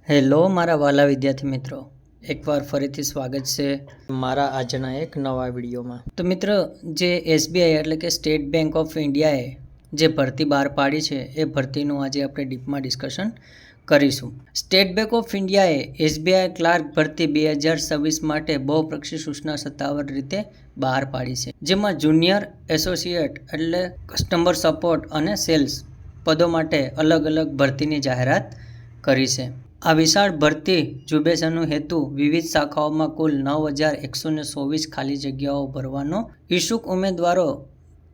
Hello મારા વાલા વિદ્યાર્થી મિત્રો, એકવાર ફરીથી સ્વાગત છે મારા આજના એક નવા વિડીયોમાં. તો મિત્રો, જે એસબીઆઈ એટલે કે સ્ટેટ બેંક ઓફ ઇન્ડિયાએ જે ભરતી બહાર પાડી છે એ ભરતીનું આજે આપણે ડીપમાં ડિસ્કશન કરીશું. સ્ટેટ બેંક ઓફ ઇન્ડિયાએ એસબીઆઈ ક્લાર્ક ભરતી 2026 માટે બહુપક્ષી સૂચના સત્તાવાર રીતે બહાર પાડી છે, જેમાં જુનિયર એસોસિએટ એટલે કસ્ટમર સપોર્ટ અને સેલ્સ પદો માટે અલગ અલગ ભરતીની જાહેરાત કરી છે. આ વિશાળ ભરતી ઝુંબેશનો હેતુ વિવિધ શાખાઓમાં કુલ 9,124 ખાલી જગ્યાઓ ભરવાનો ઈચ્છુક ઉમેદવારો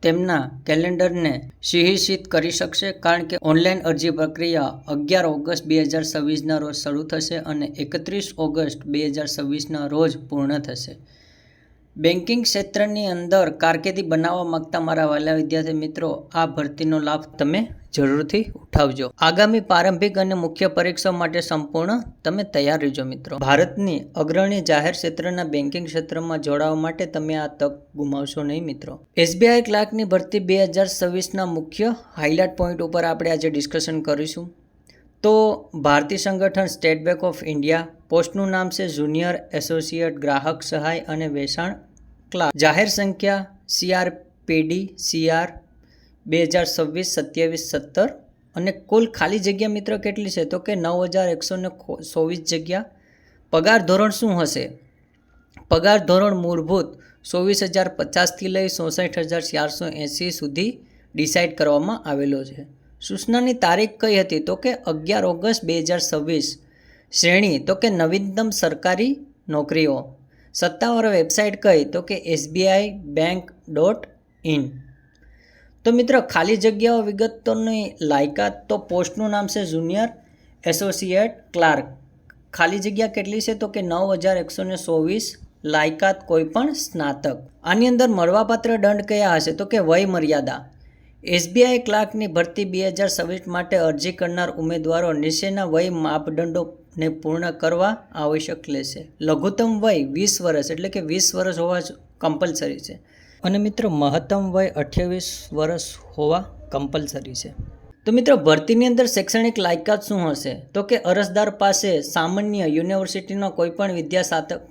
તેમના કેલેન્ડરને સુનિશ્ચિત કરી શકશે, કારણ કે ઓનલાઈન અરજી પ્રક્રિયા 11 ઓગસ્ટ 2026ના રોજ શરૂ થશે અને 31 ઓગસ્ટ 2026ના રોજ પૂર્ણ થશે. બેન્કિંગ ક્ષેત્રની અંદર કારકિર્દી બનાવવા માંગતા મારા વાલા વિદ્યાર્થી મિત્રો, આ ભરતીનો લાભ તમે જરૂરથી ઉઠાવજો. આગામી પ્રારંભિક અને મુખ્ય પરીક્ષાઓ માટે સંપૂર્ણ તમે તૈયાર રહેજો મિત્રો. ભારતની અગ્રણી જાહેર ક્ષેત્રના બેન્કિંગ ક્ષેત્રમાં જોડાવા માટે તમે આ તક ગુમાવશો નહીં મિત્રો. એસબીઆઈ ક્લાર્કની ભરતી 2026ના મુખ્ય હાઇલાઇટ પોઈન્ટ ઉપર આપણે આજે ડિસ્કશન કરીશું. તો ભારતીય સંગઠન સ્ટેટ બેંક ઓફ ઇન્ડિયા, પોસ્ટનું નામ છે જુનિયર એસોસિએટ ગ્રાહક સહાય અને વેચાણ ક્લાર્ક, જાહેર સંખ્યા CRPD CR 2026-27-17 અને કુલ ખાલી જગ્યા મિત્રો કેટલી છે તો કે 9,124 જગ્યા. પગાર ધોરણ શું હશે? પગાર ધોરણ મૂળભૂત 24,050થી લઈ 64,480 સુધી ડિસાઇડ કરવામાં આવેલો છે. સૂચનાની તારીખ કઈ હતી તો કે 11 ઓગસ્ટ 2026. શ્રેણી તો કે નવીનતમ સરકારી નોકરીઓ. સત્તાવાર વેબસાઇટ કઈ તો કે SBIbank.in. તો મિત્રો, ખાલી જગ્યાઓ વિગતોની લાયકાત, તો પોસ્ટનું નામ છે જુનિયર એસોસિએટ ક્લાર્ક. ખાલી જગ્યા કેટલી છે તો કે 9,124. લાયકાત કોઈ પણ સ્નાતક. આની અંદર મળવાપાત્ર દંડ કયા હશે તો કે વય મર્યાદા. એસબીઆઈ ક્લાર્કની ભરતી 2026 માટે અરજી કરનાર ઉમેદવારો નીચેના વય માપદંડોને પૂર્ણ કરવા આવશ્યક લેશે. લઘુત્તમ વય 20 વર્ષ એટલે કે 20 વર્ષ હોવા કમ્પલસરી છે અને મિત્રો મહત્તમ વય 28 વર્ષ હોવા કમ્પલસરી છે. તો મિત્રો, ભરતીની અંદર શૈક્ષણિક લાયકાત શું હશે તો કે અરજદાર પાસે સામાન્ય યુનિવર્સિટીનો કોઈપણ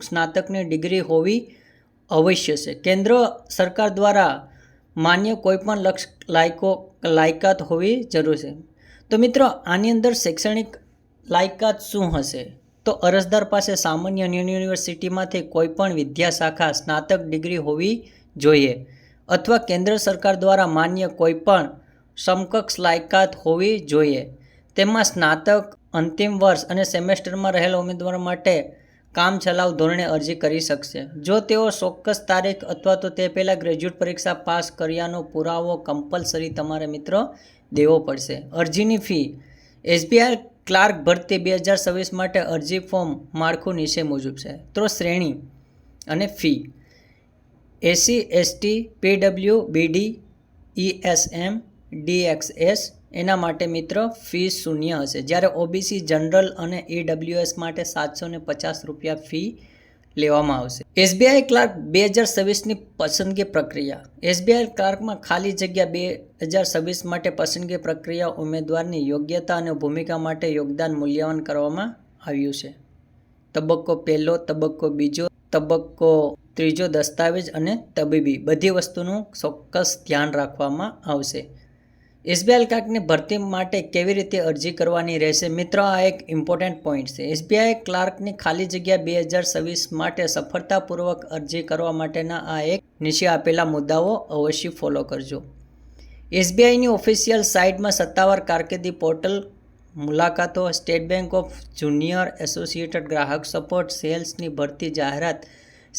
સ્નાતકની ડિગ્રી હોવી અવશ્ય છે. કેન્દ્ર સરકાર દ્વારા માન્ય કોઈપણ લાયકાત હોવી જરૂર છે. તો મિત્રો, આની અંદર શૈક્ષણિક લાયકાત શું હશે તો અરજદાર પાસે સામાન્ય યુનિવર્સિટીમાંથી કોઈપણ વિદ્યાશાખા સ્નાતક ડિગ્રી હોવી જોઈએ અથવા કેન્દ્ર સરકાર દ્વારા માન્ય કોઈપણ સમકક્ષ લાયકાત હોવી જોઈએ. તેમાં સ્નાતક અંતિમ વર્ષ અને સેમેસ્ટરમાં રહેલા ઉમેદવારો માટે કામચલાઉ ધોરણે અરજી કરી શકશે. જો તેઓ ચોક્કસ તારીખ અથવા તો તે પહેલાં ગ્રેજ્યુએટ પરીક્ષા પાસ કર્યાનો પુરાવો કમ્પલસરી તમારે મિત્રો દેવો પડશે. અરજીની ફી. એસબીઆઈ ક્લાર્ક ભરતી 2026 માટે અરજી ફોર્મ માળખું નીચે મુજબ છે. તો શ્રેણી અને fee: SC ST PWBD ESM DXS એના માટે મિત્ર ફી 0 હશે, જ્યારે OBC જનરલ અને EWS માટે 750 રૂપિયા ફી લેવામાં આવશે. એસબીઆઈ ક્લાર્ક 2026ની પસંદગી પ્રક્રિયા. એસબીઆઈ ક્લાર્કમાં ખાલી જગ્યા 2026 માટે પસંદગી પ્રક્રિયા ઉમેદવારની યોગ્યતા અને ભૂમિકા માટે યોગદાન મૂલ્યાંકન કરવામાં આવ્યું છે. તબક્કો પહેલો, તબક્કો બીજો, તબક્કો ત્રીજો દસ્તાવેજ અને તબીબી બધી વસ્તુનું ચોક્કસ ધ્યાન રાખવામાં આવશે. એસબીઆઈ ક્લાર્કની ભરતી માટે કેવી રીતે અરજી કરવાની રહેશે મિત્રો, આ એક ઇમ્પોર્ટન્ટ પોઈન્ટ છે. એસબીઆઈ ક્લાર્કની ખાલી જગ્યા 2026 માટે સફળતાપૂર્વક અરજી કરવા માટેના આ એક નીચે આપેલા મુદ્દાઓ અવશ્ય ફોલો કરજો. એસબીઆઈની ઓફિશિયલ સાઇટમાં સત્તાવાર કારકિર્દી પોર્ટલ મુલાકાતો. State bank of junior associated ગ્રાહક સપોર્ટ સેલ્સની ભરતી જાહેરાત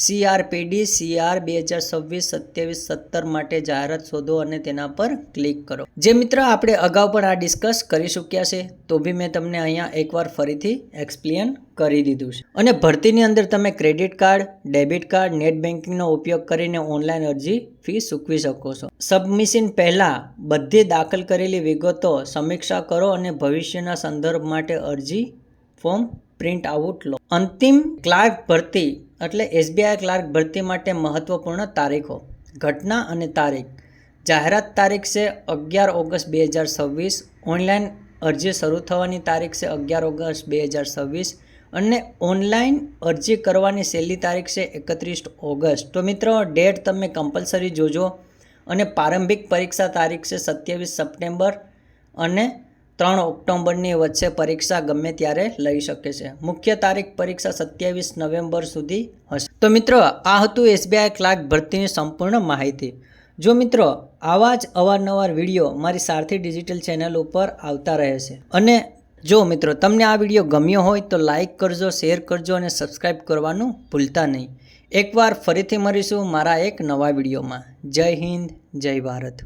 CRPD CR 2026-27-17 માટે જાહેરાત શોધો અને તેના પર ક્લિક કરો. જે મિત્ર આપણે અગાઉ પણ આ ડિસ્કસ કરી ચૂક્યા છે, તો બી મેં તમને અહીંયા એકવાર ફરીથી એક્સપ્લેન કરી દીધું છે. અને ભરતીની અંદર તમે credit card, debit card, net બેન્કિંગનો ઉપયોગ કરીને ઓનલાઈન અરજી ફી ચૂકવી શકો છો. સબમિશન પહેલાં બધી દાખલ કરેલી વિગતો સમીક્ષા કરો અને ભવિષ્યના સંદર્ભ માટે અરજી ફોર્મ પ્રિન્ટ આઉટ લો. અંતિમ ક્લાર્ક ભરતી એટલે એસબીઆઈ ક્લાર્ક ભરતી માટે મહત્વપૂર્ણ તારીખો, ઘટના અને તારીખ. જાહેરાત તારીખ છે 11 ઓગસ્ટ 2026. ઓનલાઈન અરજી શરૂ થવાની તારીખ છે 11 ઓગસ્ટ 2026 અને ઓનલાઈન અરજી કરવાની છેલ્લી તારીખ છે 31 ઓગસ્ટ. તો મિત્રો ડેટ તમે કમ્પલસરી જોજો. અને પ્રારંભિક પરીક્ષા તારીખ છે 27 સપ્ટેમ્બર અને 3 ઓક્ટોબરની વચ્ચે પરીક્ષા ગમે ત્યારે લઈ શકે છે. મુખ્ય તારીખ પરીક્ષા 27 નવેમ્બર સુધી હશે. તો મિત્રો આ હતું SBI ક્લાર્ક ભરતીની સંપૂર્ણ માહિતી. જો મિત્રો આવા જ અવારનવાર વિડીયો મારી સારથી ડિજિટલ ચેનલ ઉપર આવતા રહે છે. અને જો મિત્રો તમને આ વિડીયો ગમ્યો હોય તો લાઈક કરજો, શેર કરજો અને સબસ્ક્રાઈબ કરવાનું ભૂલતા નહીં. એકવાર ફરીથી મળીશું મારા એક નવા વિડીયોમાં. જય હિન્દ, જય ભારત.